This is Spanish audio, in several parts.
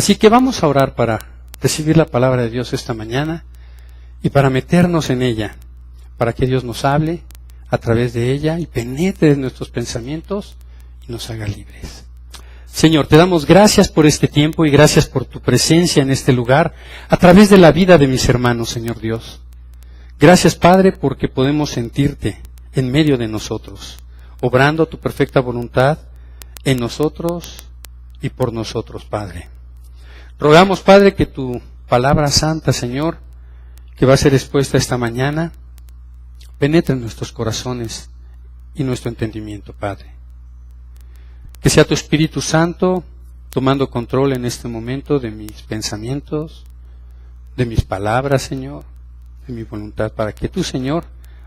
Así que vamos a orar para recibir la palabra de Dios esta mañana y para meternos en ella, para que Dios nos hable a través de ella y penetre en nuestros pensamientos y nos haga libres. Señor, te damos gracias por este tiempo y gracias por tu presencia en este lugar a través de la vida de mis hermanos, Señor Dios. Gracias, Padre, porque podemos sentirte en medio de nosotros, obrando tu perfecta voluntad en nosotros y por nosotros, Padre. Rogamos, Padre, que tu palabra santa, Señor, que va a ser expuesta esta mañana, penetre en nuestros corazones y nuestro entendimiento, Padre. Que sea tu Espíritu Santo tomando control en este momento de mis pensamientos, de mis palabras, Señor, de mi voluntad, para que tú, Señor,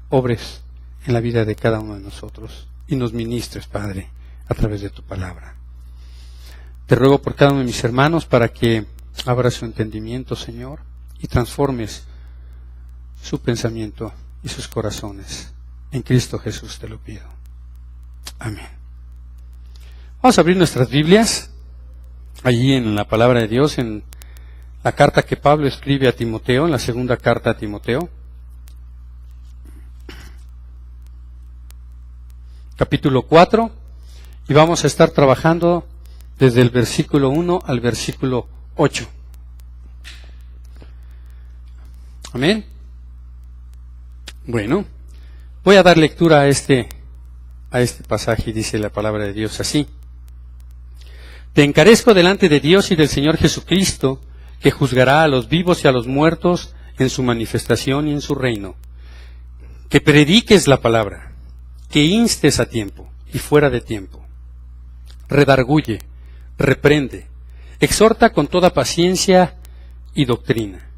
obres en la vida de cada uno de nosotros y nos ministres, Padre, a través de tu palabra. Te ruego por cada uno de mis hermanos para que abras su entendimiento, Señor, y transformes su pensamiento y sus corazones. En Cristo Jesús te lo pido. Amén. Vamos a abrir nuestras Biblias, allí en la palabra de Dios, en la carta que Pablo escribe a Timoteo, en la segunda carta a Timoteo, capítulo 4, y vamos a estar trabajando desde el versículo 1 al versículo 8. Amén. Bueno, voy a dar lectura a este pasaje y dice la palabra de Dios así. Te encarezco delante de Dios y del Señor Jesucristo, que juzgará a los vivos y a los muertos en su manifestación y en su reino. Que prediques la palabra, que instes a tiempo y fuera de tiempo. Redarguye, reprende, exhorta con toda paciencia y doctrina,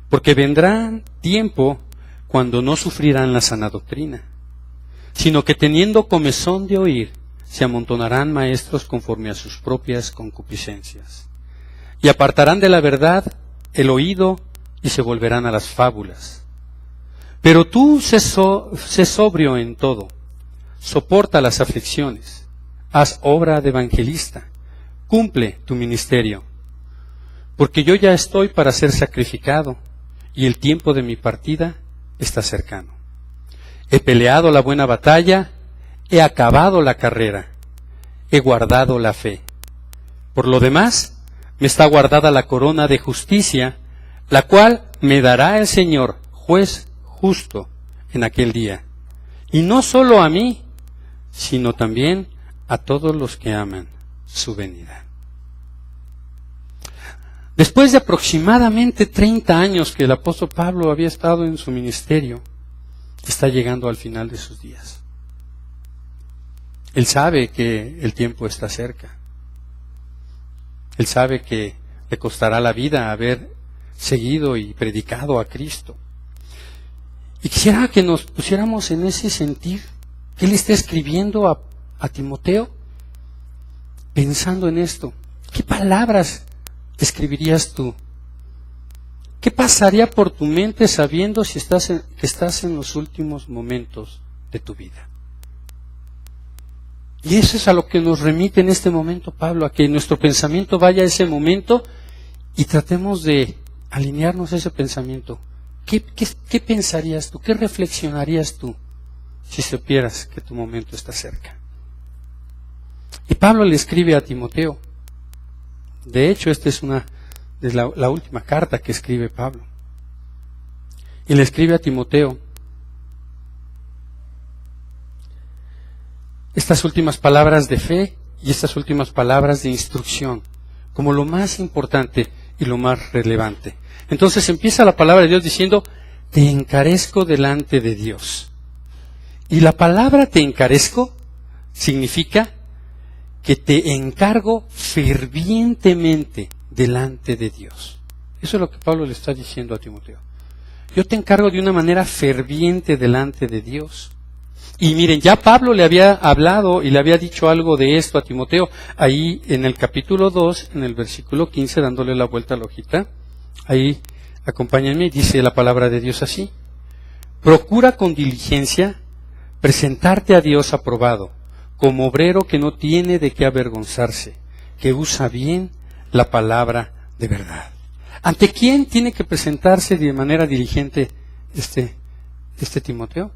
porque vendrá tiempo cuando no sufrirán la sana doctrina, sino que teniendo comezón de oír, se amontonarán maestros conforme a sus propias concupiscencias, y apartarán de la verdad el oído y se volverán a las fábulas. Pero tú sé sobrio en todo, soporta las aflicciones, haz obra de evangelista, cumple tu ministerio, porque yo ya estoy para ser sacrificado, y el tiempo de mi partida está cercano. He peleado la buena batalla, he acabado la carrera, he guardado la fe. Por lo demás, me está guardada la corona de justicia, la cual me dará el Señor, juez justo, en aquel día. Y no solo a mí, sino también a todos los que aman su venida. Después de aproximadamente 30 años que el apóstol Pablo había estado en su ministerio, está llegando al final de sus días. Él sabe que el tiempo está cerca. Él sabe que le costará la vida haber seguido y predicado a Cristo. Y quisiera que nos pusiéramos en ese sentir que él está escribiendo a Timoteo, pensando en esto. ¿Qué palabras escribirías tú? ¿Qué pasaría por tu mente sabiendo que estás en los últimos momentos de tu vida? Y eso es a lo que nos remite en este momento Pablo, a que nuestro pensamiento vaya a ese momento y tratemos de alinearnos a ese pensamiento. ¿Qué pensarías tú? ¿Qué reflexionarías tú si supieras que tu momento está cerca? Y Pablo le escribe a Timoteo. De hecho, esta es la última carta que escribe Pablo. Y le escribe a Timoteo estas últimas palabras de fe y estas últimas palabras de instrucción, como lo más importante y lo más relevante. Entonces empieza la palabra de Dios diciendo, te encarezco delante de Dios. Y la palabra te encarezco significa que te encargo fervientemente delante de Dios. Eso es lo que Pablo le está diciendo a Timoteo. Yo te encargo de una manera ferviente delante de Dios. Y miren, ya Pablo le había hablado y le había dicho algo de esto a Timoteo, ahí en el capítulo 2, en el versículo 15, dándole la vuelta a la hojita. Ahí, acompáñenme, dice la palabra de Dios así. Procura con diligencia presentarte a Dios aprobado, como obrero que no tiene de qué avergonzarse, que usa bien la palabra de verdad. ¿Ante quién tiene que presentarse de manera diligente este Timoteo?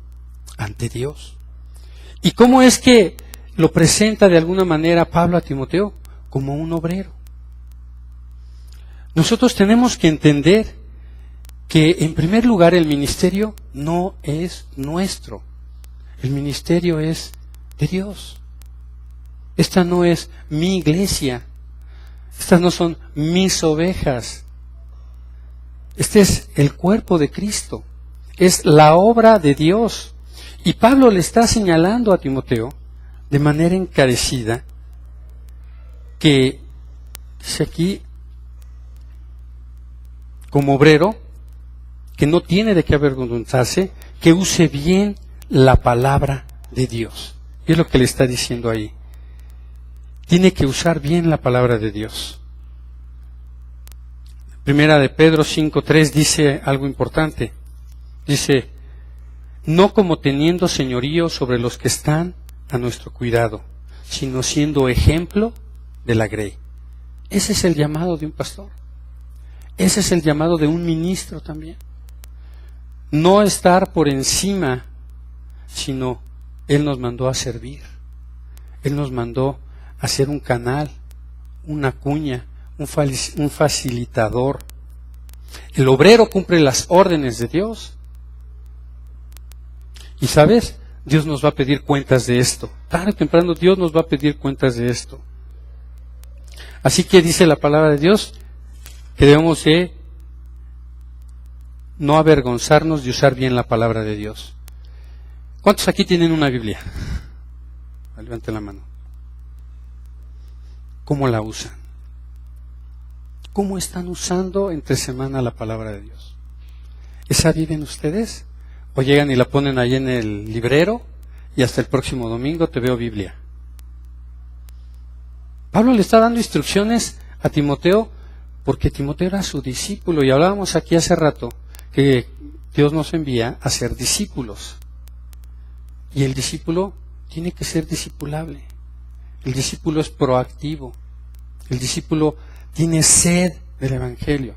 Ante Dios. ¿Y cómo es que lo presenta de alguna manera Pablo a Timoteo? Como un obrero. Nosotros tenemos que entender que en primer lugar el ministerio no es nuestro. El ministerio es de Dios. Esta no es mi iglesia. Estas no son mis ovejas. Este es el cuerpo de Cristo. Es la obra de Dios. Y Pablo le está señalando a Timoteo de manera encarecida que, dice aquí, como obrero, que no tiene de qué avergonzarse, que use bien la palabra de Dios. Y es lo que le está diciendo ahí. Tiene que usar bien la palabra de Dios. Primera de Pedro 5:3 dice algo importante. Dice, no como teniendo señorío sobre los que están a nuestro cuidado, sino siendo ejemplo de la grey. Ese es el llamado de un pastor. Ese es el llamado de un ministro también. No estar por encima, sino Él nos mandó a servir. Él nos mandó a ser un canal, una cuña, un facilitador. El obrero cumple las órdenes de Dios. Y sabes, Dios nos va a pedir cuentas de esto. Tarde o temprano Dios nos va a pedir cuentas de esto. Así que dice la palabra de Dios que debemos de no avergonzarnos de usar bien la palabra de Dios. ¿Cuántos aquí tienen una Biblia? Levanten la mano. ¿Cómo la usan? ¿Cómo están usando entre semana la palabra de Dios? ¿Esa viven ustedes? ¿O llegan y la ponen ahí en el librero y hasta el próximo domingo te veo Biblia? Pablo le está dando instrucciones a Timoteo porque Timoteo era su discípulo y hablábamos aquí hace rato que Dios nos envía a ser discípulos. Y el discípulo tiene que ser discipulable. El discípulo es proactivo. El discípulo tiene sed del Evangelio.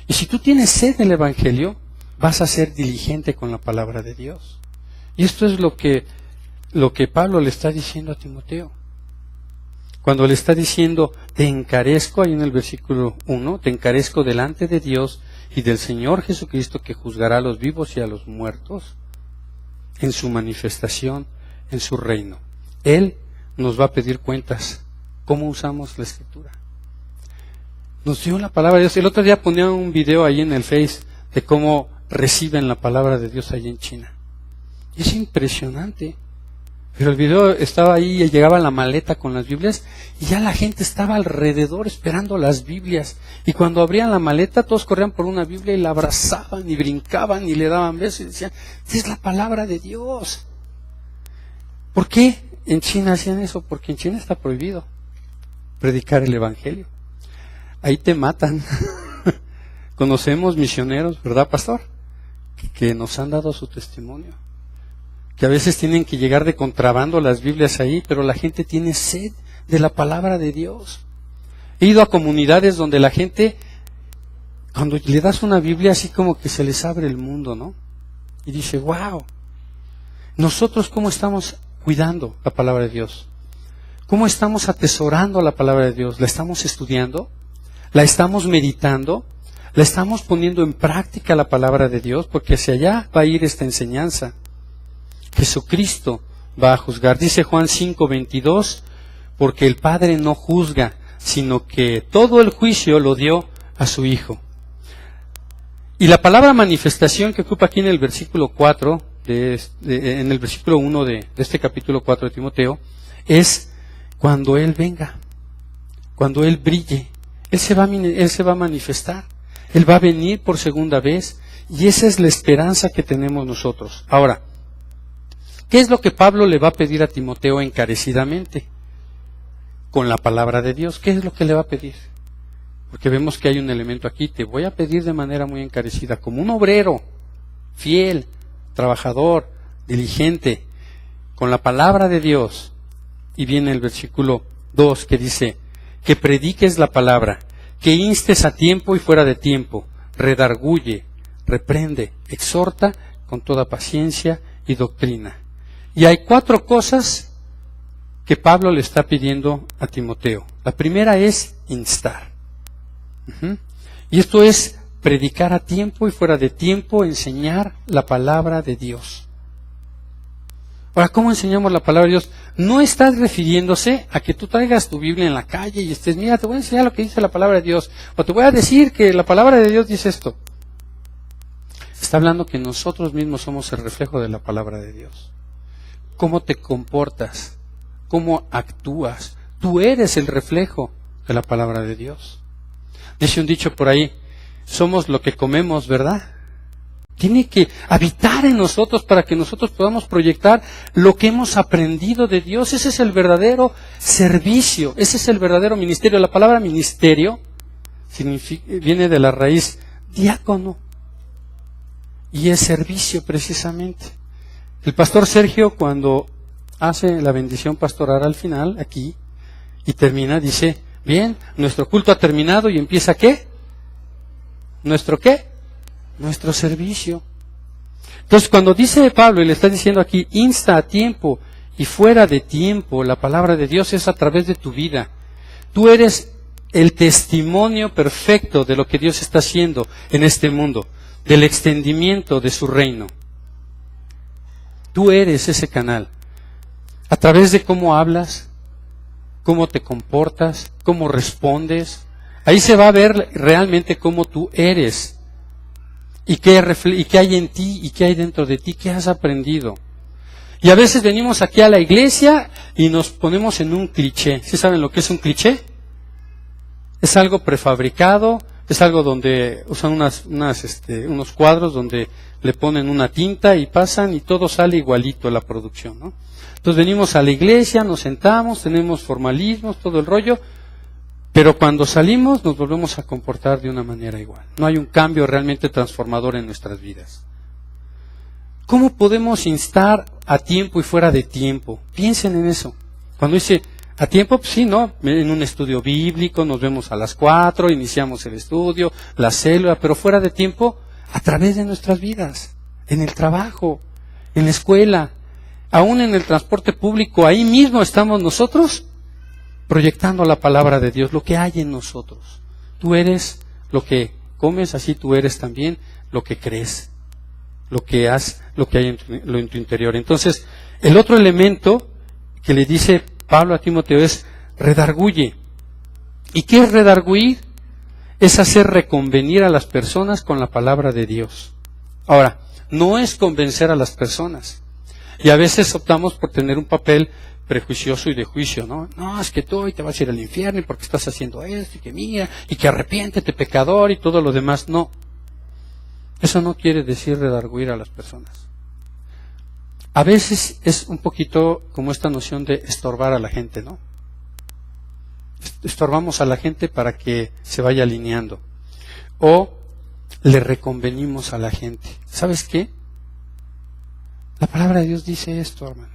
Y si tú tienes sed del Evangelio, vas a ser diligente con la palabra de Dios. Y esto es lo que Pablo le está diciendo a Timoteo. Cuando le está diciendo, te encarezco, ahí en el versículo 1, te encarezco delante de Dios y del Señor Jesucristo que juzgará a los vivos y a los muertos en su manifestación, en su reino. Él nos va a pedir cuentas. ¿Cómo usamos la Escritura? Nos dio la palabra de Dios. El otro día ponía un video ahí en el Face de cómo reciben la palabra de Dios allí en China. Y es impresionante. Pero el video estaba ahí y llegaba la maleta con las Biblias y ya la gente estaba alrededor esperando las Biblias. Y cuando abrían la maleta todos corrían por una Biblia y la abrazaban y brincaban y le daban besos y decían, esta es la palabra de Dios. ¿Por qué en China hacían eso? Porque en China está prohibido predicar el Evangelio. Ahí te matan. Conocemos misioneros, ¿verdad, pastor? Que nos han dado su testimonio. Que a veces tienen que llegar de contrabando las Biblias ahí, pero la gente tiene sed de la palabra de Dios. He ido a comunidades donde la gente, cuando le das una Biblia, así como que se les abre el mundo, ¿no? Y dice, wow, nosotros cómo estamos cuidando la palabra de Dios, cómo estamos atesorando la palabra de Dios, la estamos estudiando, la estamos meditando, la estamos poniendo en práctica la palabra de Dios, porque hacia allá va a ir esta enseñanza. Jesucristo va a juzgar. Dice Juan 5:22, porque el Padre no juzga, sino que todo el juicio lo dio a su Hijo. Y la palabra manifestación que ocupa aquí en el versículo 4, en el versículo 1 de este capítulo 4 de Timoteo, es cuando Él venga, cuando Él brille. Él se va a manifestar. Él va a venir por segunda vez. Y esa es la esperanza que tenemos nosotros. Ahora, ¿qué es lo que Pablo le va a pedir a Timoteo encarecidamente? Con la palabra de Dios, ¿qué es lo que le va a pedir? Porque vemos que hay un elemento aquí, te voy a pedir de manera muy encarecida, como un obrero, fiel, trabajador, diligente, con la palabra de Dios. Y viene el versículo 2 que dice, que prediques la palabra, que instes a tiempo y fuera de tiempo, redarguye, reprende, exhorta con toda paciencia y doctrina. Y hay 4 cosas que Pablo le está pidiendo a Timoteo. La primera es instar. Y esto es predicar a tiempo y fuera de tiempo, enseñar la palabra de Dios. Ahora, ¿cómo enseñamos la palabra de Dios? No estás refiriéndose a que tú traigas tu Biblia en la calle y estés, mira, te voy a enseñar lo que dice la palabra de Dios, o te voy a decir que la palabra de Dios dice esto. Está hablando que nosotros mismos somos el reflejo de la palabra de Dios. ¿Cómo te comportas? ¿Cómo actúas? Tú eres el reflejo de la palabra de Dios. Dice un dicho por ahí, somos lo que comemos, ¿verdad? Tiene que habitar en nosotros para que nosotros podamos proyectar lo que hemos aprendido de Dios. Ese es el verdadero servicio, ese es el verdadero ministerio. La palabra ministerio viene de la raíz diácono y es servicio precisamente. El pastor Sergio, cuando hace la bendición pastoral al final, aquí, y termina, dice, bien, nuestro culto ha terminado y empieza ¿qué? ¿Nuestro qué? Nuestro servicio. Entonces, cuando dice Pablo y le está diciendo aquí, insta a tiempo y fuera de tiempo, la palabra de Dios es a través de tu vida. Tú eres el testimonio perfecto de lo que Dios está haciendo en este mundo, del extendimiento de su reino. Tú eres ese canal. A través de cómo hablas, cómo te comportas, cómo respondes. Ahí se va a ver realmente cómo tú eres. Y qué hay en ti y qué hay dentro de ti, qué has aprendido. Y a veces venimos aquí a la iglesia y nos ponemos en un cliché. ¿Sí saben lo que es un cliché? Es algo prefabricado, es algo donde usan unos cuadros donde le ponen una tinta y pasan y todo sale igualito la producción, ¿no? Entonces venimos a la iglesia, nos sentamos, tenemos formalismos, todo el rollo, pero cuando salimos nos volvemos a comportar de una manera igual. No hay un cambio realmente transformador en nuestras vidas. ¿Cómo podemos instar a tiempo y fuera de tiempo? Piensen en eso. Cuando dice a tiempo, pues sí, ¿no? En un estudio bíblico, nos vemos a las 4, iniciamos el estudio, la célula, pero fuera de tiempo, a través de nuestras vidas, en el trabajo, en la escuela, aún en el transporte público, ahí mismo estamos nosotros proyectando la palabra de Dios, lo que hay en nosotros. Tú eres lo que comes, así tú eres también lo que crees, lo que hay en tu interior. Entonces, el otro elemento que le dice Pablo a Timoteo es redarguye. ¿Y qué es redarguir? Es hacer reconvenir a las personas con la palabra de Dios. Ahora, no es convencer a las personas. Y a veces optamos por tener un papel prejuicioso y de juicio, ¿no? No, es que tú hoy te vas a ir al infierno y porque estás haciendo esto y que mira, y que arrepiéntete pecador y todo lo demás. No. Eso no quiere decir redarguir a las personas. A veces es un poquito como esta noción de estorbar a la gente, ¿no? Estorbamos a la gente para que se vaya alineando. O le reconvenimos a la gente. ¿Sabes qué? La palabra de Dios dice esto, hermano.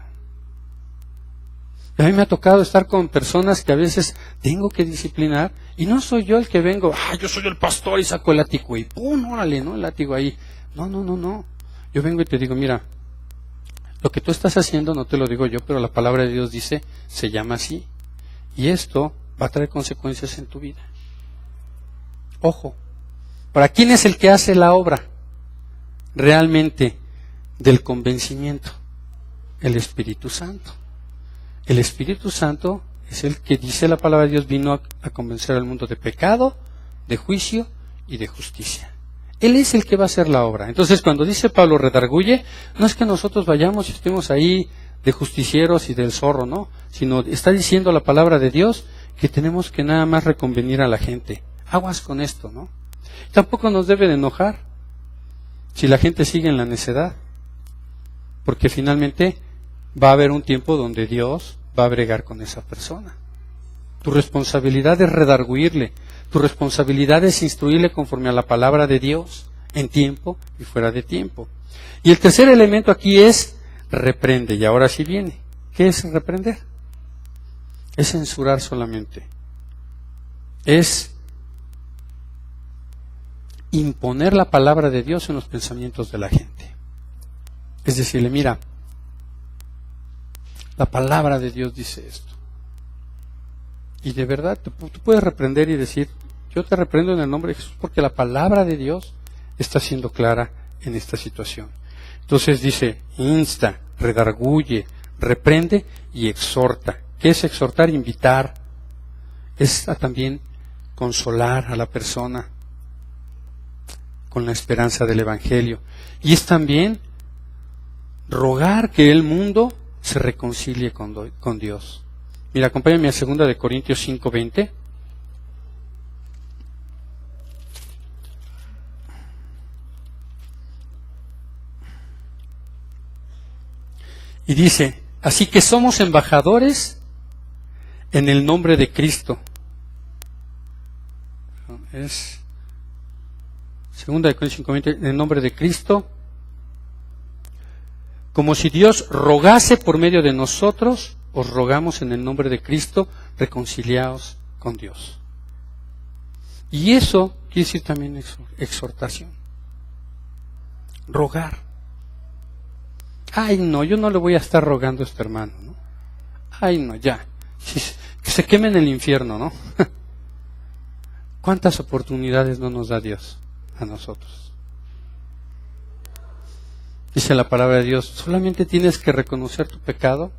A mí me ha tocado estar con personas que a veces tengo que disciplinar y no soy yo el que vengo, yo soy el pastor y saco el látigo y ¡pum! Órale, ¿no? El látigo ahí. No. Yo vengo y te digo, mira, lo que tú estás haciendo no te lo digo yo, pero la palabra de Dios dice, se llama así. Y esto va a traer consecuencias en tu vida. Ojo. ¿Para quién es el que hace la obra realmente del convencimiento? El Espíritu Santo. El Espíritu Santo es el que dice la palabra de Dios vino a convencer al mundo de pecado, de juicio y de justicia. Él es el que va a hacer la obra. Entonces cuando dice Pablo redarguye, no es que nosotros vayamos y estemos ahí de justicieros y del zorro, no, sino está diciendo la palabra de Dios que tenemos que nada más reconvenir a la gente. Aguas con esto, ¿no? Tampoco nos debe de enojar si la gente sigue en la necedad, porque finalmente va a haber un tiempo donde Dios va a bregar con esa persona. Tu responsabilidad es redarguirle, tu responsabilidad es instruirle conforme a la palabra de Dios, en tiempo y fuera de tiempo. Y el tercer elemento aquí es reprende, y ahora sí viene. ¿Qué es reprender? Es censurar solamente. Es imponer la palabra de Dios en los pensamientos de la gente. Es decirle, mira, la palabra de Dios dice esto. Y de verdad, tú puedes reprender y decir, yo te reprendo en el nombre de Jesús porque la palabra de Dios está siendo clara en esta situación. Entonces dice, insta, redarguye, reprende y exhorta. ¿Qué es exhortar? Invitar. Es también consolar a la persona con la esperanza del Evangelio. Y es también rogar que el mundo se reconcilie con Dios. Mira, acompáñame a 2 Corintios 5:20. Y dice, así que somos embajadores en el nombre de Cristo. Es 2 Corintios 5:20, en el nombre de Cristo, como si Dios rogase por medio de nosotros, os rogamos en el nombre de Cristo, reconciliaos con Dios. Y eso quiere decir también exhortación. Rogar. Ay, no, yo no le voy a estar rogando a este hermano, ¿no? Ay, no, ya. Que se queme en el infierno, ¿no? ¿Cuántas oportunidades no nos da Dios a nosotros? Dice la palabra de Dios, solamente tienes que reconocer tu pecado,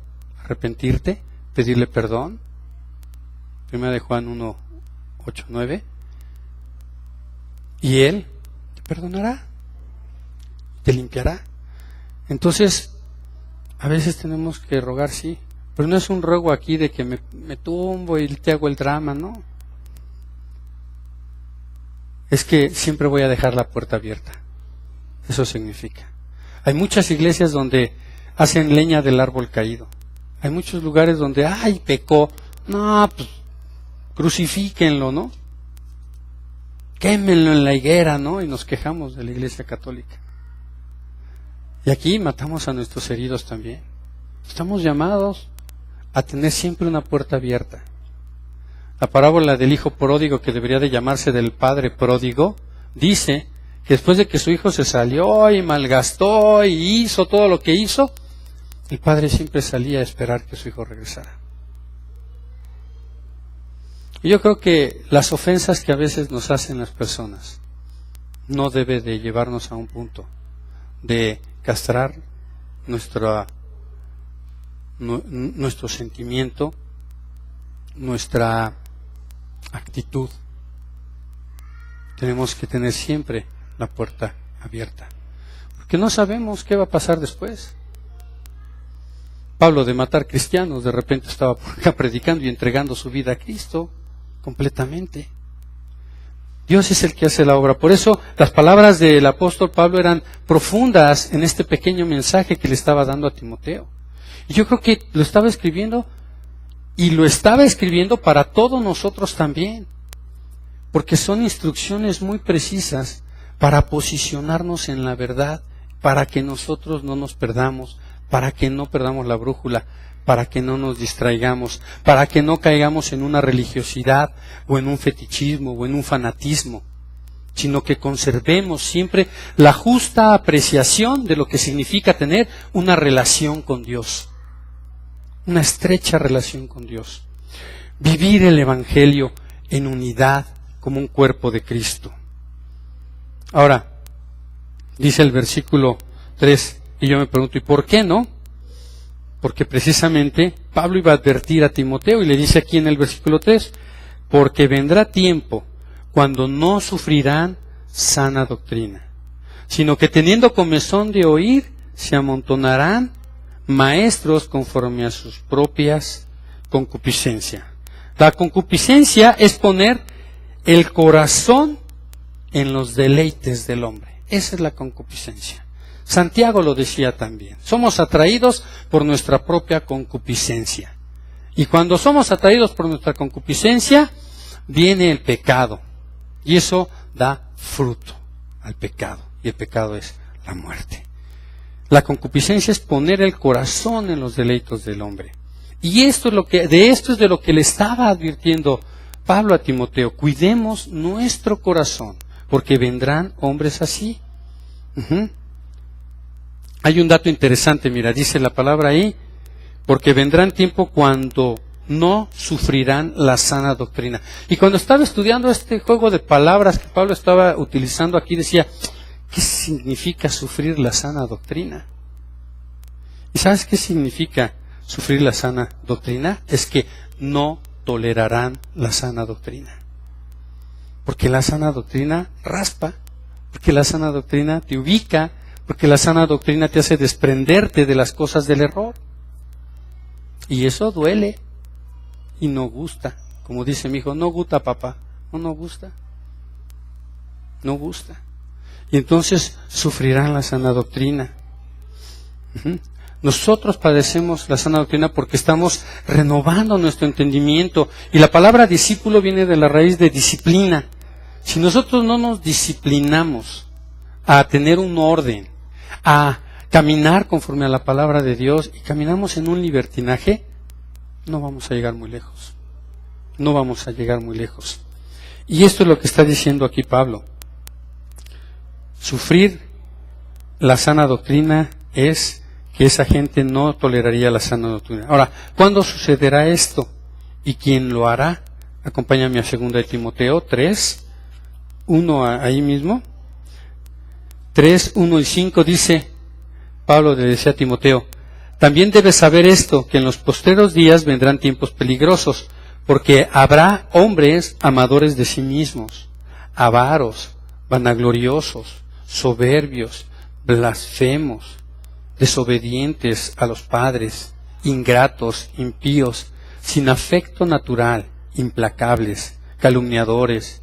arrepentirte, pedirle perdón. 1 Juan 1:8-9. Y Él te perdonará, te limpiará. Entonces, a veces tenemos que rogar, sí, pero no es un ruego aquí de que me tumbo y te hago el drama, no. Es que siempre voy a dejar la puerta abierta. Eso significa. Hay muchas iglesias donde hacen leña del árbol caído. Hay muchos lugares donde, ay, pecó. No, pues, crucifíquenlo, ¿no? Quémenlo en la higuera, ¿no? Y nos quejamos de la Iglesia Católica. Y aquí matamos a nuestros heridos también. Estamos llamados a tener siempre una puerta abierta. La parábola del hijo pródigo, que debería de llamarse del padre pródigo, dice que después de que su hijo se salió y malgastó y hizo todo lo que hizo, el padre siempre salía a esperar que su hijo regresara. Y yo creo que las ofensas que a veces nos hacen las personas no debe de llevarnos a un punto de castrar nuestro sentimiento, nuestra actitud. Tenemos que tener siempre la puerta abierta, porque no sabemos qué va a pasar después. Pablo, de matar cristianos, de repente estaba por acá predicando y entregando su vida a Cristo completamente. Dios es el que hace la obra. Por eso las palabras del apóstol Pablo eran profundas en este pequeño mensaje que le estaba dando a Timoteo. Y yo creo que lo estaba escribiendo para todos nosotros también, porque son instrucciones muy precisas para posicionarnos en la verdad, para que nosotros no nos perdamos, para que no perdamos la brújula, para que no nos distraigamos, para que no caigamos en una religiosidad o en un fetichismo o en un fanatismo, sino que conservemos siempre la justa apreciación de lo que significa tener una relación con Dios, una estrecha relación con Dios. Vivir el Evangelio en unidad como un cuerpo de Cristo. Ahora, dice el versículo 3, y yo me pregunto, ¿y por qué no? Porque precisamente Pablo iba a advertir a Timoteo y le dice aquí en el versículo 3, porque vendrá tiempo cuando no sufrirán sana doctrina, sino que teniendo comezón de oír, se amontonarán maestros conforme a sus propias concupiscencias. La concupiscencia es poner el corazón en los deleites del hombre. Esa es la concupiscencia. Santiago lo decía también. Somos atraídos por nuestra propia concupiscencia. Y cuando somos atraídos por nuestra concupiscencia, viene el pecado. Y eso da fruto al pecado. Y el pecado es la muerte. La concupiscencia es poner el corazón en los deleitos del hombre. Y esto es de lo que le estaba advirtiendo Pablo a Timoteo. Cuidemos nuestro corazón, porque vendrán hombres así. Hay un dato interesante, mira, dice la palabra ahí, porque vendrán tiempo cuando no sufrirán la sana doctrina. Y cuando estaba estudiando este juego de palabras que Pablo estaba utilizando aquí, decía, ¿qué significa sufrir la sana doctrina? ¿Y sabes qué significa sufrir la sana doctrina? Es que no tolerarán la sana doctrina. Porque la sana doctrina raspa, porque la sana doctrina te ubica, porque la sana doctrina te hace desprenderte de las cosas del error. Y eso duele y no gusta. Como dice mi hijo, no gusta papá, no gusta. No gusta. Y entonces sufrirán la sana doctrina. Nosotros padecemos la sana doctrina porque estamos renovando nuestro entendimiento. Y la palabra discípulo viene de la raíz de disciplina. Si nosotros no nos disciplinamos a tener un orden, a caminar conforme a la palabra de Dios y caminamos en un libertinaje, no vamos a llegar muy lejos. No vamos a llegar muy lejos. Y esto es lo que está diciendo aquí Pablo. Sufrir la sana doctrina es que esa gente no toleraría la sana doctrina. Ahora, ¿cuándo sucederá esto? ¿Y quién lo hará? Acompáñame a 2 de Timoteo 3, 1 ahí mismo. 3, 1 y 5 dice, Pablo le decía a Timoteo, también debes saber esto, que en los postreros días vendrán tiempos peligrosos, porque habrá hombres amadores de sí mismos, avaros, vanagloriosos, soberbios, blasfemos, desobedientes a los padres, ingratos, impíos, sin afecto natural, implacables, calumniadores,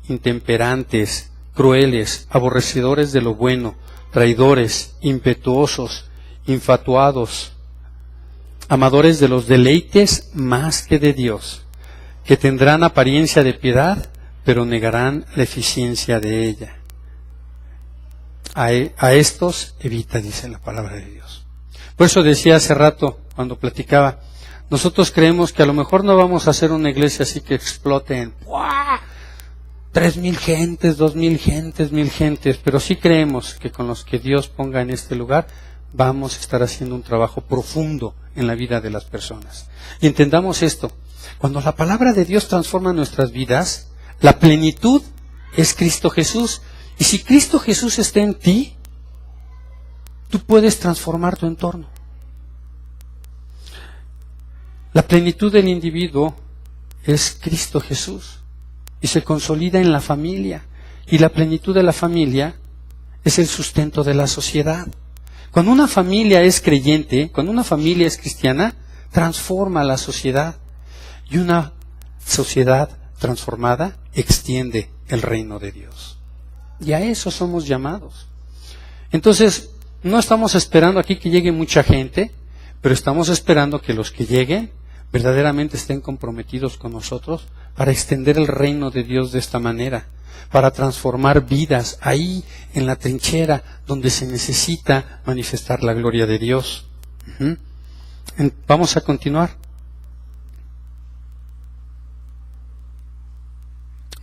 intemperantes, crueles, aborrecedores de lo bueno, traidores, impetuosos, infatuados, amadores de los deleites más que de Dios, que tendrán apariencia de piedad, pero negarán la eficiencia de ella. A estos evita, dice la palabra de Dios. Por eso decía hace rato, cuando platicaba, nosotros creemos que a lo mejor no vamos a hacer una iglesia así que explote en 3,000 gentes, 2,000 gentes, 1,000 gentes, pero sí creemos que con los que Dios ponga en este lugar vamos a estar haciendo un trabajo profundo en la vida de las personas. Y entendamos esto, cuando la palabra de Dios transforma nuestras vidas, la plenitud es Cristo Jesús. Y si Cristo Jesús está en ti, tú puedes transformar tu entorno. La plenitud del individuo es Cristo Jesús y se consolida en la familia. Y la plenitud de la familia es el sustento de la sociedad. Cuando una familia es creyente, cuando una familia es cristiana, transforma la sociedad. Y una sociedad transformada extiende el reino de Dios. Y a eso somos llamados. Entonces, no estamos esperando aquí que llegue mucha gente, pero estamos esperando que los que lleguen verdaderamente estén comprometidos con nosotros para extender el reino de Dios de esta manera, para transformar vidas ahí en la trinchera donde se necesita manifestar la gloria de Dios. Vamos a continuar.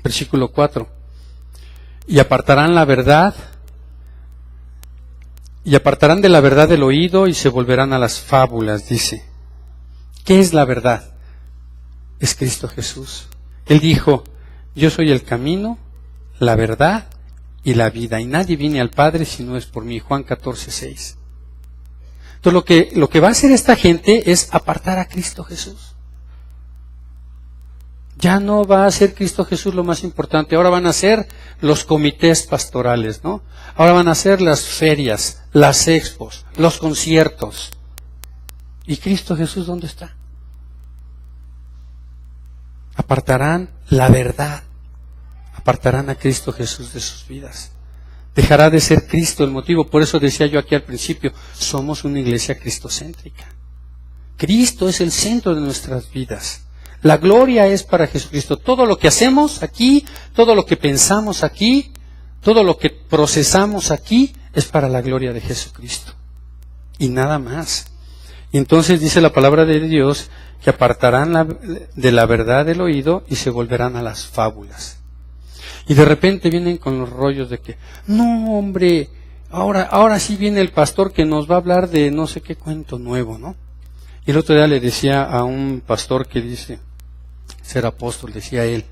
Versículo 4. Y apartarán la verdad, y apartarán de la verdad el oído y se volverán a las fábulas, dice. ¿Qué es la verdad? Es Cristo Jesús. Él dijo, yo soy el camino, la verdad y la vida, y nadie viene al Padre si no es por mí. Juan 14:6. Entonces lo que va a hacer esta gente es apartar a Cristo Jesús. Ya no va a ser Cristo Jesús lo más importante, ahora van a ser los comités pastorales, ¿no? Ahora van a ser las ferias, las expos, los conciertos. ¿Y Cristo Jesús dónde está? Apartarán la verdad, apartarán a Cristo Jesús de sus vidas. Dejará de ser Cristo el motivo, por eso decía yo aquí al principio, somos una iglesia cristocéntrica. Cristo es el centro de nuestras vidas. La gloria es para Jesucristo. Todo lo que hacemos aquí, todo lo que pensamos aquí, todo lo que procesamos aquí, es para la gloria de Jesucristo. Y nada más. Y entonces dice la palabra de Dios que apartarán de la verdad el oído y se volverán a las fábulas. Y de repente vienen con los rollos de que, no hombre, ahora sí viene el pastor que nos va a hablar de no sé qué cuento nuevo, ¿no? Y el otro día le decía a un pastor que dice ser apóstol, decía él,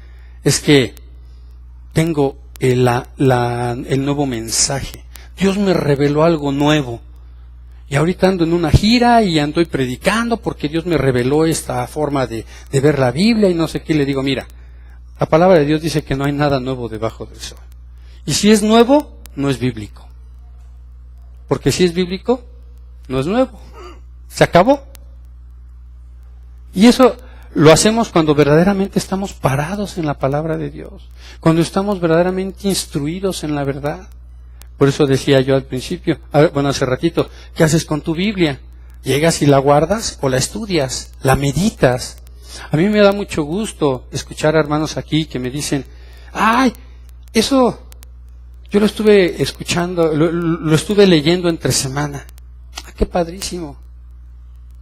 es que tengo el nuevo mensaje. Dios me reveló algo nuevo. Y ahorita ando en una gira y ando predicando porque Dios me reveló esta forma de ver la Biblia y no sé qué. Le digo, mira, la palabra de Dios dice que no hay nada nuevo debajo del sol. Y si es nuevo, no es bíblico. Porque si es bíblico, no es nuevo. Se acabó. Y eso lo hacemos cuando verdaderamente estamos parados en la palabra de Dios. Cuando estamos verdaderamente instruidos en la verdad. Por eso decía yo al principio, hace ratito, ¿qué haces con tu Biblia? ¿Llegas y la guardas o la estudias? ¿La meditas? A mí me da mucho gusto escuchar a hermanos aquí que me dicen, ¡ay! Eso, yo lo estuve escuchando, lo estuve leyendo entre semana. ¡Ah, qué padrísimo!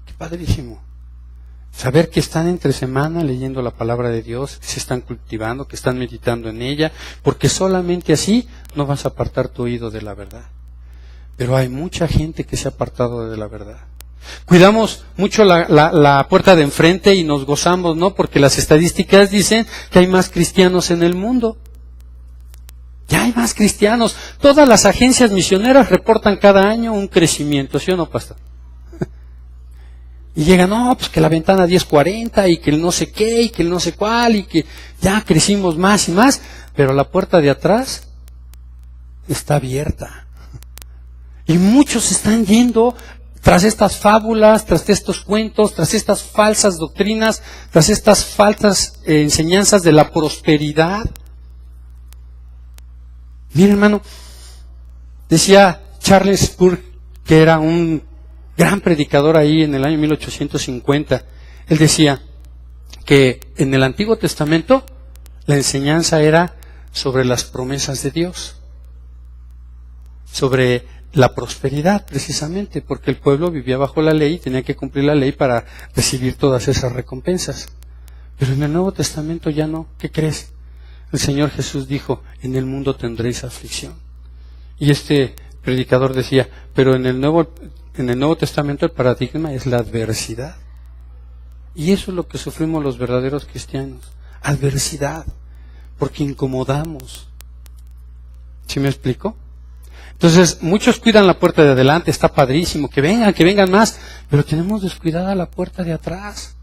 ¡Qué padrísimo! Saber que están entre semana leyendo la palabra de Dios, que se están cultivando, que están meditando en ella, porque solamente así no vas a apartar tu oído de la verdad. Pero hay mucha gente que se ha apartado de la verdad. Cuidamos mucho la puerta de enfrente y nos gozamos, ¿no? Porque las estadísticas dicen que hay más cristianos en el mundo. Ya hay más cristianos. Todas las agencias misioneras reportan cada año un crecimiento, ¿sí o no, pastor? Y llega, no, pues que la ventana 1040 y que el no sé qué y que el no sé cuál y que ya crecimos más y más, pero la puerta de atrás está abierta. Y muchos están yendo tras estas fábulas, tras estos cuentos, tras estas falsas doctrinas, tras estas falsas enseñanzas de la prosperidad. Mira, hermano, decía Charles Spurgeon, que era un gran predicador ahí en el año 1850, él decía que en el Antiguo Testamento la enseñanza era sobre las promesas de Dios, sobre la prosperidad precisamente, porque el pueblo vivía bajo la ley y tenía que cumplir la ley para recibir todas esas recompensas. Pero en el Nuevo Testamento ya no. ¿Qué crees? El Señor Jesús dijo, en el mundo tendréis aflicción. Y este predicador decía, pero en el Nuevo Testamento el paradigma es la adversidad. Y eso es lo que sufrimos los verdaderos cristianos. Adversidad. Porque incomodamos. ¿Sí me explico? Entonces, muchos cuidan la puerta de adelante, está padrísimo, que vengan más, pero tenemos descuidada la puerta de atrás.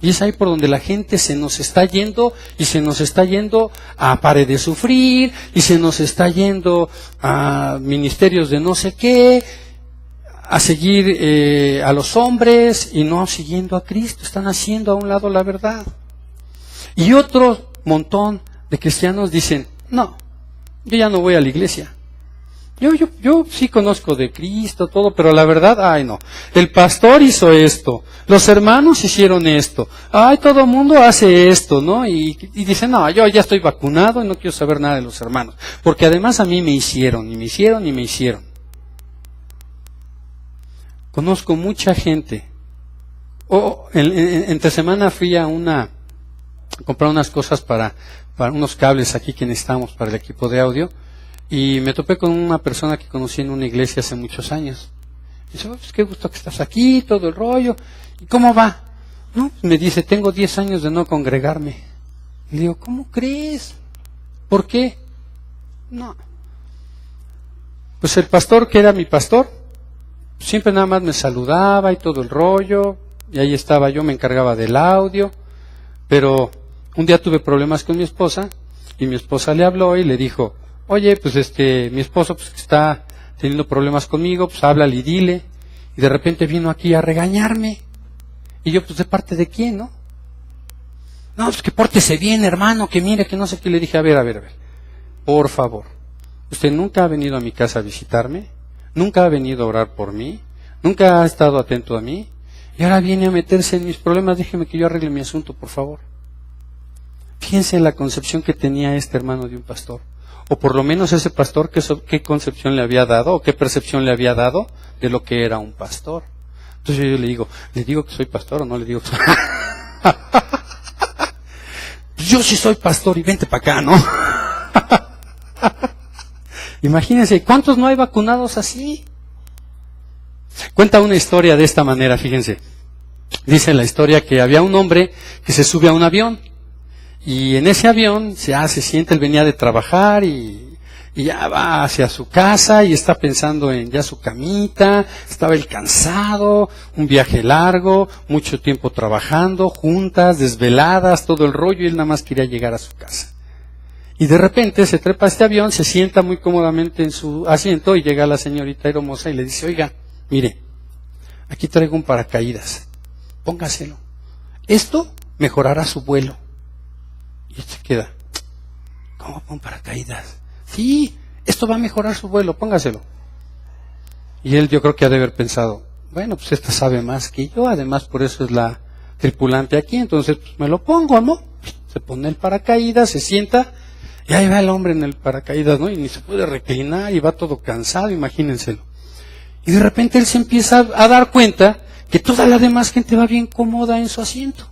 Y es ahí por donde la gente se nos está yendo, y se nos está yendo a Pare de Sufrir, y se nos está yendo a ministerios de no sé qué, a seguir a los hombres, y no siguiendo a Cristo, están haciendo a un lado la verdad. Y otro montón de cristianos dicen, no, yo ya no voy a la iglesia. Yo sí conozco de Cristo, todo, pero la verdad, ay no, el pastor hizo esto, los hermanos hicieron esto, ay, todo el mundo hace esto, ¿no? Y dicen, no, yo ya estoy vacunado y no quiero saber nada de los hermanos, porque además a mí me hicieron. Conozco mucha gente. Entre semana fui a comprar unas cosas para unos cables aquí que necesitamos para el equipo de audio. Y me topé con una persona que conocí en una iglesia hace muchos años. Y dice, pues qué gusto que estás aquí, todo el rollo. ¿Y cómo va? No, pues me dice, tengo 10 años de no congregarme. Y le digo, ¿cómo crees? ¿Por qué? No. Pues el pastor, que era mi pastor, siempre nada más me saludaba y todo el rollo. Y ahí estaba yo, me encargaba del audio. Pero un día tuve problemas con mi esposa. Y mi esposa le habló y le dijo, oye, pues mi esposo pues está teniendo problemas conmigo, pues háblale y dile. Y de repente vino aquí a regañarme. Y yo, pues, ¿de parte de quién, no? No, pues que pórtese bien, hermano, que mire, que no sé qué. Le dije, a ver. Por favor, usted nunca ha venido a mi casa a visitarme, nunca ha venido a orar por mí, nunca ha estado atento a mí, y ahora viene a meterse en mis problemas. Déjeme que yo arregle mi asunto, por favor. Fíjense en la concepción que tenía este hermano de un pastor. O por lo menos ese pastor, qué concepción le había dado, o qué percepción le había dado de lo que era un pastor. Entonces yo le digo que soy pastor o no le digo que soy... Yo sí soy pastor y vente para acá, ¿no? Imagínense, ¿cuántos no hay vacunados así? Cuenta una historia de esta manera, fíjense. Dice la historia que había un hombre que se sube a un avión. Y en ese avión se siente, él venía de trabajar y ya va hacia su casa y está pensando en ya su camita, estaba él cansado, un viaje largo, mucho tiempo trabajando, juntas, desveladas, todo el rollo, y él nada más quería llegar a su casa. Y de repente se trepa a este avión, se sienta muy cómodamente en su asiento y llega la señorita hermosa y le dice, oiga, mire, aquí traigo un paracaídas, póngaselo. Esto mejorará su vuelo. Y se queda, ¿cómo con paracaídas? Sí, esto va a mejorar su vuelo, póngaselo. Y él yo creo que ha de haber pensado, bueno, pues esta sabe más que yo, además por eso es la tripulante aquí, entonces pues me lo pongo, ¿no? Se pone el paracaídas, se sienta, y ahí va el hombre en el paracaídas, ¿no? Y ni se puede reclinar y va todo cansado, imagínenselo. Y de repente él se empieza a dar cuenta que toda la demás gente va bien cómoda en su asiento.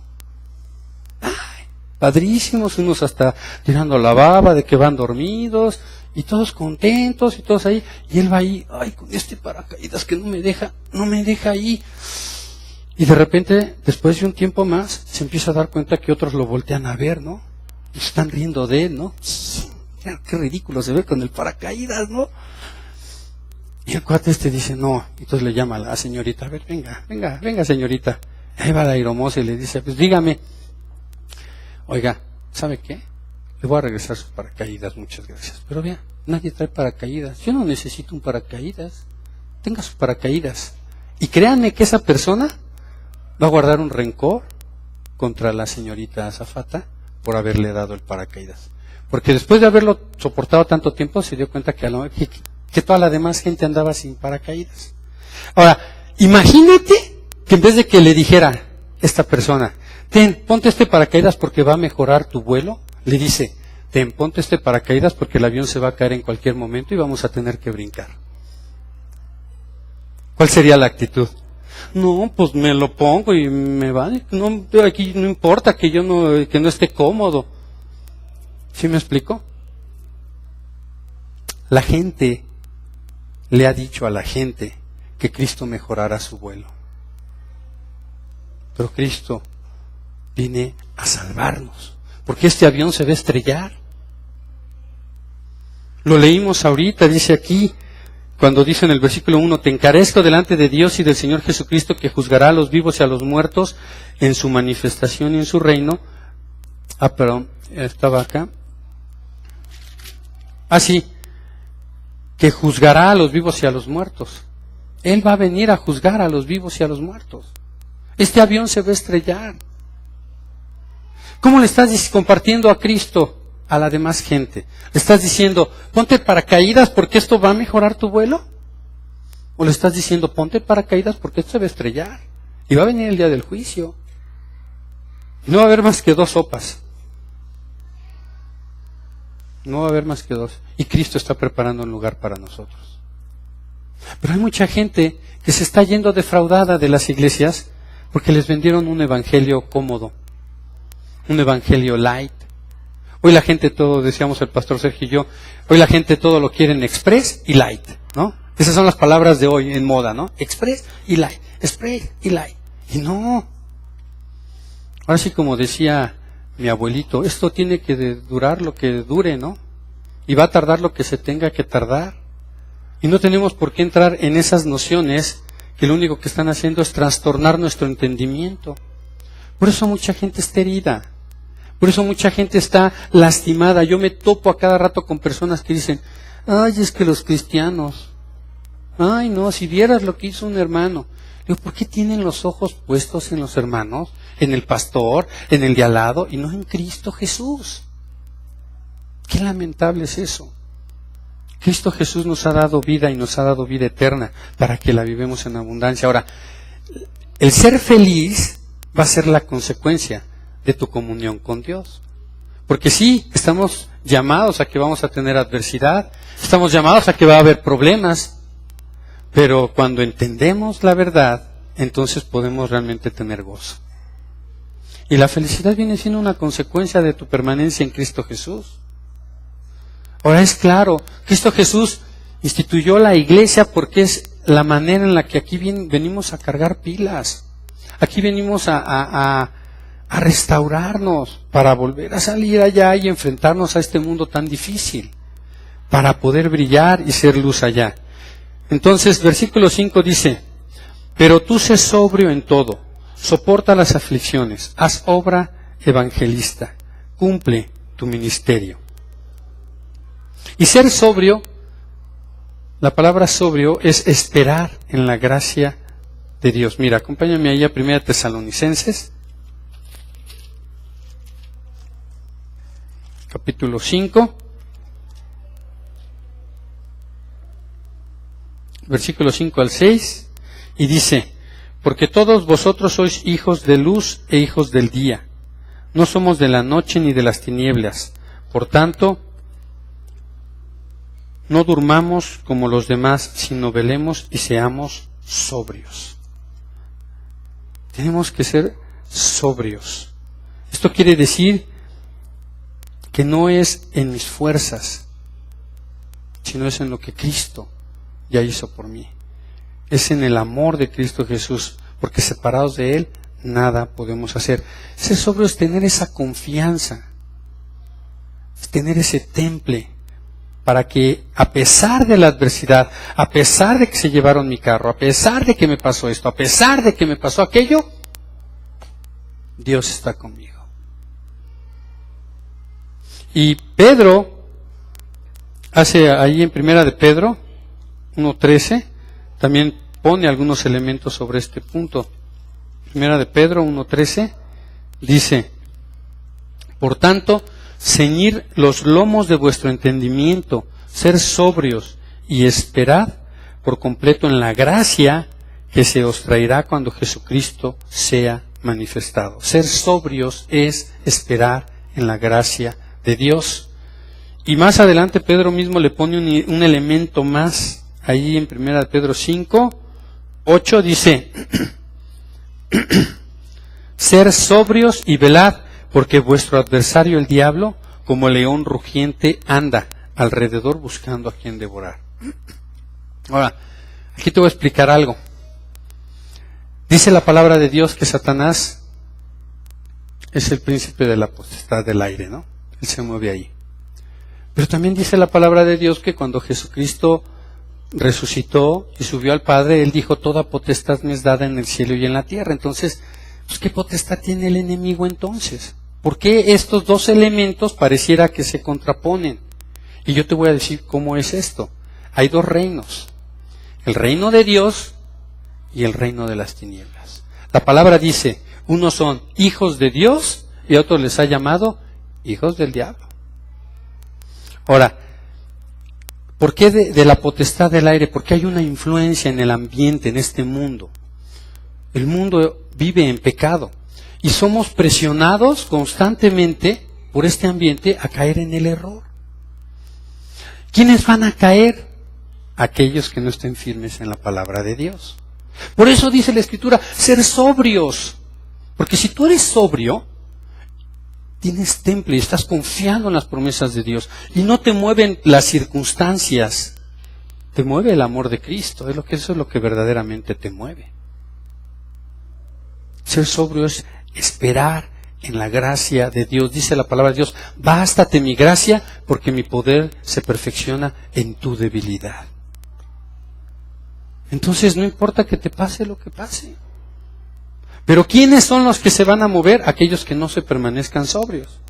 Padrísimos, unos hasta tirando la baba de que van dormidos y todos contentos y todos ahí, y él va ahí, ay, con este paracaídas que no me deja ahí. Y de repente, después de un tiempo más, se empieza a dar cuenta que otros lo voltean a ver, ¿no? Y se están riendo de él, ¿no? Qué ridículo se ve con el paracaídas, ¿no? Y el cuate dice, no, entonces le llama a la señorita, a ver, venga señorita. Ahí va la aeromoza y le dice, pues dígame, oiga, ¿sabe qué? Le voy a regresar sus paracaídas, muchas gracias. Pero vea, nadie trae paracaídas. Yo no necesito un paracaídas. Tenga sus paracaídas. Y créanme que esa persona va a guardar un rencor contra la señorita azafata por haberle dado el paracaídas. Porque después de haberlo soportado tanto tiempo, se dio cuenta que toda la demás gente andaba sin paracaídas. Ahora, imagínate que en vez de que le dijera esta persona, ponte este paracaídas porque va a mejorar tu vuelo, le dice, ponte este paracaídas porque el avión se va a caer en cualquier momento y vamos a tener que brincar. ¿Cuál sería la actitud? No, pues me lo pongo y me vale. No, aquí no importa que no esté cómodo. ¿Sí me explico? La gente le ha dicho a la gente que Cristo mejorará su vuelo. Pero Cristo viene a salvarnos, porque este avión se va a estrellar. Lo leímos ahorita, dice aquí, cuando dice en el versículo 1, te encarezco delante de Dios y del Señor Jesucristo, que juzgará a los vivos y a los muertos en su manifestación y en su reino. Perdón, estaba acá. Sí, que juzgará a los vivos y a los muertos. Él va a venir a juzgar a los vivos y a los muertos. Este avión se va a estrellar. ¿Cómo le estás compartiendo a Cristo a la demás gente? ¿Le estás diciendo, ponte paracaídas porque esto va a mejorar tu vuelo? ¿O le estás diciendo, ponte paracaídas porque esto se va a estrellar? Y va a venir el día del juicio. No va a haber más que dos sopas. No va a haber más que dos. Y Cristo está preparando un lugar para nosotros. Pero hay mucha gente que se está yendo defraudada de las iglesias porque les vendieron un evangelio cómodo. Un evangelio light. Hoy la gente todo, decíamos el pastor Sergio y yo, hoy la gente todo lo quiere en express y light, ¿no? Esas son las palabras de hoy en moda, ¿no? Express y light, express y light. Y no. Ahora sí, como decía mi abuelito, esto tiene que durar lo que dure, ¿no? Y va a tardar lo que se tenga que tardar. Y no tenemos por qué entrar en esas nociones que lo único que están haciendo es trastornar nuestro entendimiento. Por eso mucha gente está herida. Por eso mucha gente está lastimada. Yo me topo a cada rato con personas que dicen, ay, es que los cristianos, ay no, si vieras lo que hizo un hermano. Digo, ¿por qué tienen los ojos puestos en los hermanos, en el pastor, en el de al lado y no en Cristo Jesús? Qué lamentable es eso. Cristo Jesús nos ha dado vida y nos ha dado vida eterna para que la vivamos en abundancia. Ahora, el ser feliz va a ser la consecuencia de tu comunión con Dios. Porque sí, estamos llamados a que vamos a tener adversidad, estamos llamados a que va a haber problemas, pero cuando entendemos la verdad, entonces podemos realmente tener gozo. Y la felicidad viene siendo una consecuencia de tu permanencia en Cristo Jesús. Ahora es claro, Cristo Jesús Instituyó la iglesia porque es la manera en la que aquí venimos a cargar pilas. Aquí venimos a restaurarnos para volver a salir allá y enfrentarnos a este mundo tan difícil, para poder brillar y ser luz allá. Entonces, versículo 5 dice: pero tú sé sobrio en todo, soporta las aflicciones, haz obra evangelista, cumple tu ministerio. Y ser sobrio, la palabra sobrio es esperar en la gracia de Dios. Mira, acompáñame ahí a 1 Tesalonicenses, capítulo 5, versículo 5 al 6, y dice: porque todos vosotros sois hijos de luz e hijos del día, no somos de la noche ni de las tinieblas. Por tanto, no durmamos como los demás, sino velemos y seamos sobrios. Tenemos que ser sobrios. Esto quiere decir que no es en mis fuerzas, sino es en lo que Cristo ya hizo por mí. Es en el amor de Cristo Jesús, porque separados de Él nada podemos hacer. Ser sobrio es tener esa confianza, es tener ese temple, para que a pesar de la adversidad, a pesar de que se llevaron mi carro, a pesar de que me pasó esto, a pesar de que me pasó aquello, Dios está conmigo. Y Pedro hace ahí en 1 de Pedro 1:13, también pone algunos elementos sobre este punto. 1 de Pedro 1:13 dice: por tanto, ceñid los lomos de vuestro entendimiento, ser sobrios y esperad por completo en la gracia que se os traerá cuando Jesucristo sea manifestado. Ser sobrios es esperar en la gracia de Dios. Y más adelante Pedro mismo le pone un elemento más. Ahí en 1 de Pedro 5:8 dice: ser sobrios y velad, porque vuestro adversario el diablo, como león rugiente, anda alrededor buscando a quien devorar. Ahora, aquí te voy a explicar algo. Dice la palabra de Dios que Satanás es el príncipe de la potestad del aire, ¿no? Él se mueve ahí. Pero también dice la palabra de Dios que cuando Jesucristo resucitó y subió al Padre, Él dijo: toda potestad me es dada en el cielo y en la tierra. Entonces, pues, ¿qué potestad tiene el enemigo entonces? ¿Por qué estos dos elementos pareciera que se contraponen? Y yo te voy a decir cómo es esto. Hay dos reinos: el reino de Dios y el reino de las tinieblas. La palabra dice: unos son hijos de Dios y a otros les ha llamado hijos del diablo. Ahora, ¿por qué de la potestad del aire? Porque hay una influencia en el ambiente, en este mundo. El mundo vive en pecado y somos presionados constantemente por este ambiente a caer en el error. ¿Quiénes van a caer? Aquellos que no estén firmes en la palabra de Dios. Por eso dice la Escritura: ser sobrios. Porque si tú eres sobrio, tienes temple y estás confiando en las promesas de Dios y no te mueven las circunstancias, te mueve el amor de Cristo. Eso es lo que verdaderamente te mueve. Ser sobrio es esperar en la gracia de Dios. Dice la palabra de Dios: bástate mi gracia, porque mi poder se perfecciona en tu debilidad. Entonces no importa que te pase lo que pase. Pero ¿quiénes son los que se van a mover? Aquellos que no se permanezcan sobrios.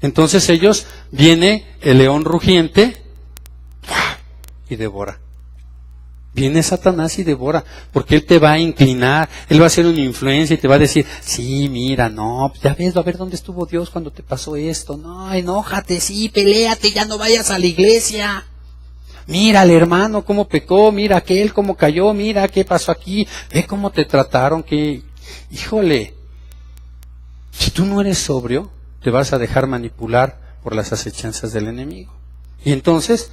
Entonces viene el león rugiente y devora. Viene Satanás y devora, porque él te va a inclinar, él va a hacer una influencia y te va a decir: sí, mira, no, ya ves, a ver dónde estuvo Dios cuando te pasó esto. No, enójate, sí, peléate, ya no vayas a la iglesia. Mira al hermano cómo pecó, mira aquel cómo cayó, mira qué pasó aquí, ve cómo te trataron, que... Híjole, si tú no eres sobrio, te vas a dejar manipular por las acechanzas del enemigo. Y entonces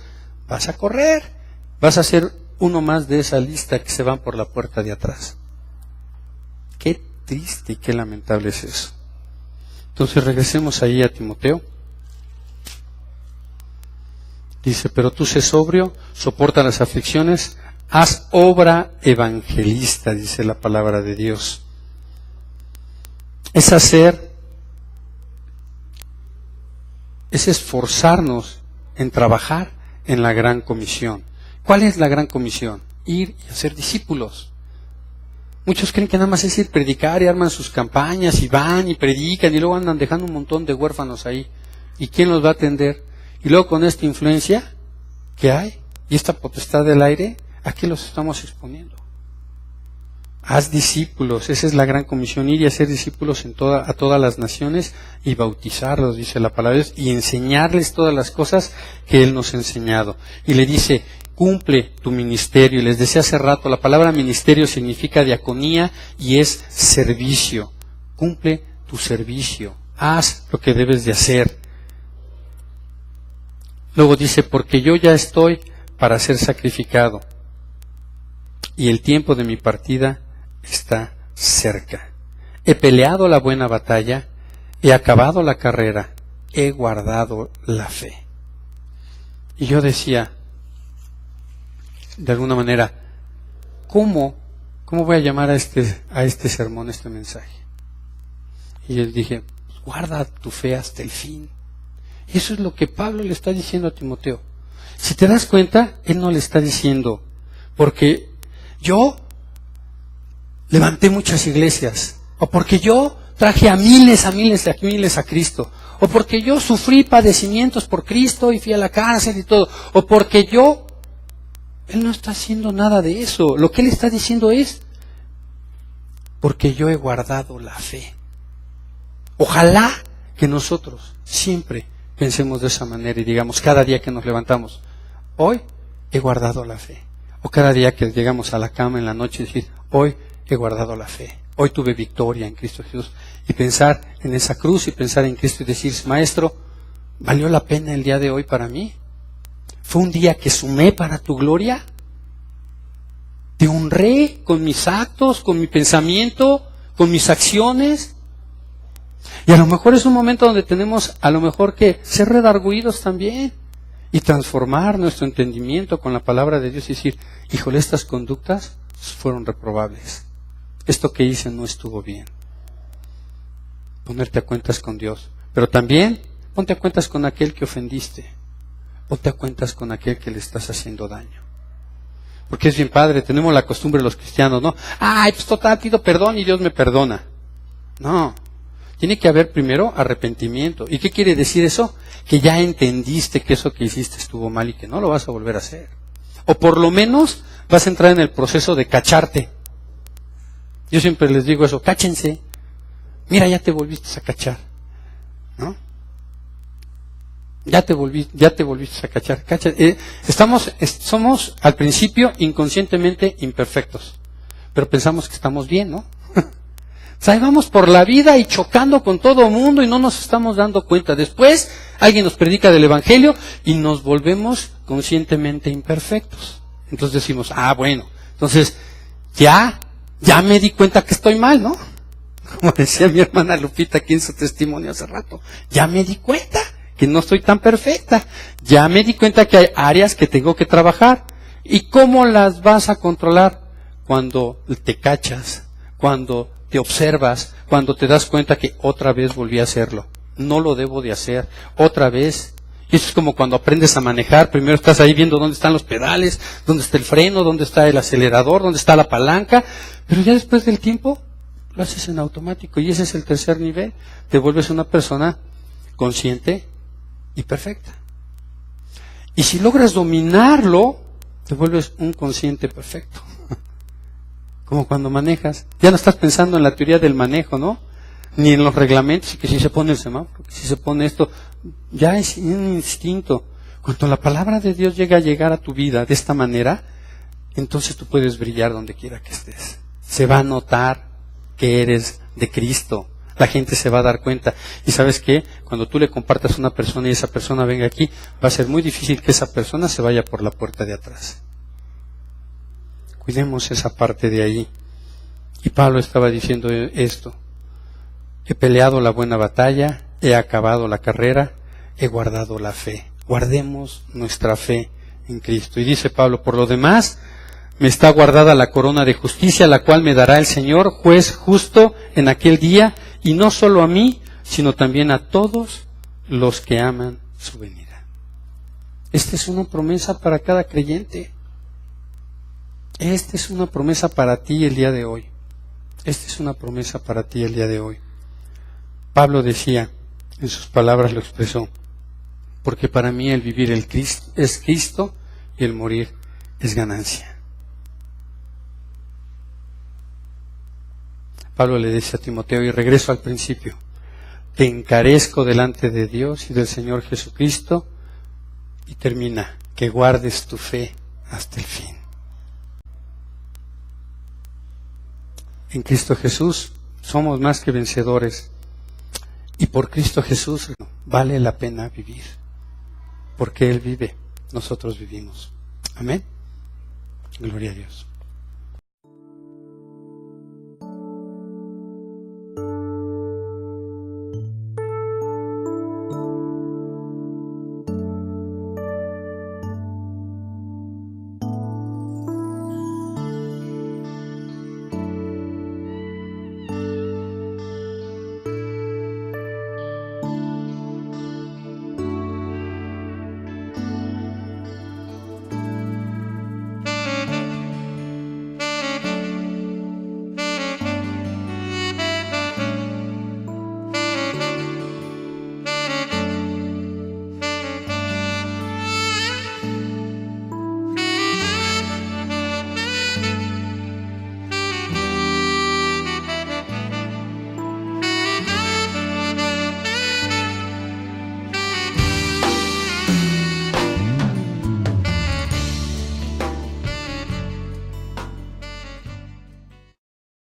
vas a correr, vas a ser uno más de esa lista que se van por la puerta de atrás. Qué triste y qué lamentable es eso. Entonces regresemos ahí a Timoteo. Dice, pero tú sé sobrio, soporta las aflicciones, haz obra evangelista, dice la palabra de Dios. Es hacer, es esforzarnos en trabajar en la gran comisión. ¿Cuál es la gran comisión? Ir y hacer discípulos. Muchos creen que nada más es ir predicar y arman sus campañas y van y predican y luego andan dejando un montón de huérfanos ahí. ¿Y quién los va a atender? Y luego con esta influencia que hay y esta potestad del aire, ¿a qué los estamos exponiendo? Haz discípulos, esa es la gran comisión, ir y hacer discípulos a todas las naciones y bautizarlos, dice la palabra de Dios, y enseñarles todas las cosas que Él nos ha enseñado. Y le dice, cumple tu ministerio. Y les decía hace rato, la palabra ministerio significa diaconía y es servicio. Cumple tu servicio, haz lo que debes de hacer. Luego dice, porque yo ya estoy para ser sacrificado y el tiempo de mi partida está cerca. He peleado la buena batalla, he acabado la carrera, he guardado la fe. Y yo decía, de alguna manera, ¿cómo voy a llamar a este sermón, este mensaje? Y yo dije, guarda tu fe hasta el fin. Y eso es lo que Pablo le está diciendo a Timoteo. Si te das cuenta, él no le está diciendo, porque yo levanté muchas iglesias, o porque yo traje a miles a Cristo, o porque yo sufrí padecimientos por Cristo y fui a la cárcel y todo, o porque él no está haciendo nada de eso. Lo que él está diciendo es, porque yo he guardado la fe. Ojalá que nosotros siempre pensemos de esa manera y digamos cada día que nos levantamos, hoy he guardado la fe. O cada día que llegamos a la cama en la noche y decir, hoy he guardado la fe. Hoy tuve victoria en Cristo Jesús. Y pensar en esa cruz y pensar en Cristo y decir, Maestro, ¿valió la pena el día de hoy para mí? ¿Fue un día que sumé para tu gloria? ¿Te honré con mis actos, con mi pensamiento, con mis acciones? Y a lo mejor es un momento donde tenemos a lo mejor que ser redarguidos también y transformar nuestro entendimiento con la palabra de Dios y decir, híjole, estas conductas fueron reprobables. Esto que hice no estuvo bien. Ponerte a cuentas con Dios. Pero también ponte a cuentas con aquel que ofendiste. Ponte a cuentas con aquel que le estás haciendo daño. Porque es bien padre, tenemos la costumbre los cristianos, ¿no? Ay, pues total, pido perdón y Dios me perdona. No. Tiene que haber primero arrepentimiento. ¿Y qué quiere decir eso? Que ya entendiste que eso que hiciste estuvo mal y que no lo vas a volver a hacer. O por lo menos vas a entrar en el proceso de cacharte. Yo siempre les digo eso, cáchense. Mira, ya te volviste a cachar. ¿No? Ya te volviste a cachar. Somos al principio inconscientemente imperfectos. Pero pensamos que estamos bien, ¿no? O sea, ahí vamos por la vida y chocando con todo el mundo y no nos estamos dando cuenta. Después alguien nos predica del Evangelio y nos volvemos conscientemente imperfectos. Entonces decimos, bueno, entonces ya me di cuenta que estoy mal, ¿no? Como decía mi hermana Lupita aquí en su testimonio hace rato, ya me di cuenta que no estoy tan perfecta. Ya me di cuenta que hay áreas que tengo que trabajar. ¿Y cómo las vas a controlar? Cuando te cachas, cuando te observas, cuando te das cuenta que otra vez volví a hacerlo. No lo debo de hacer. Otra vez. Y eso es como cuando aprendes a manejar. Primero estás ahí viendo dónde están los pedales, dónde está el freno, dónde está el acelerador, dónde está la palanca. Pero ya después del tiempo lo haces en automático. Y ese es el tercer nivel. Te vuelves una persona consciente y perfecta. Y si logras dominarlo, te vuelves un consciente perfecto. Como cuando manejas. Ya no estás pensando en la teoría del manejo, ¿no? Ni en los reglamentos, y que si se pone el semáforo, que si se pone esto. Ya es un instinto. Cuando la palabra de Dios llega a llegar a tu vida de esta manera, entonces tú puedes brillar donde quiera que estés. Se va a notar que eres de Cristo. La gente se va a dar cuenta. Y ¿sabes qué? Cuando tú le compartas a una persona y esa persona venga aquí, va a ser muy difícil que esa persona se vaya por la puerta de atrás. Cuidemos esa parte de ahí. Y Pablo estaba diciendo esto. He peleado la buena batalla, he acabado la carrera, he guardado la fe. Guardemos nuestra fe en Cristo. Y dice Pablo, por lo demás, me está guardada la corona de justicia, la cual me dará el Señor, juez justo, en aquel día, y no solo a mí, sino también a todos los que aman su venida. Esta es una promesa para cada creyente. Esta es una promesa para ti el día de hoy. Esta es una promesa para ti el día de hoy. Pablo decía, en sus palabras lo expresó, porque para mí el vivir es Cristo y el morir es ganancia. Pablo le dice a Timoteo, y regreso al principio, te encarezco delante de Dios y del Señor Jesucristo, y termina, que guardes tu fe hasta el fin. En Cristo Jesús somos más que vencedores, y por Cristo Jesús vale la pena vivir, porque Él vive, nosotros vivimos. Amén. Gloria a Dios.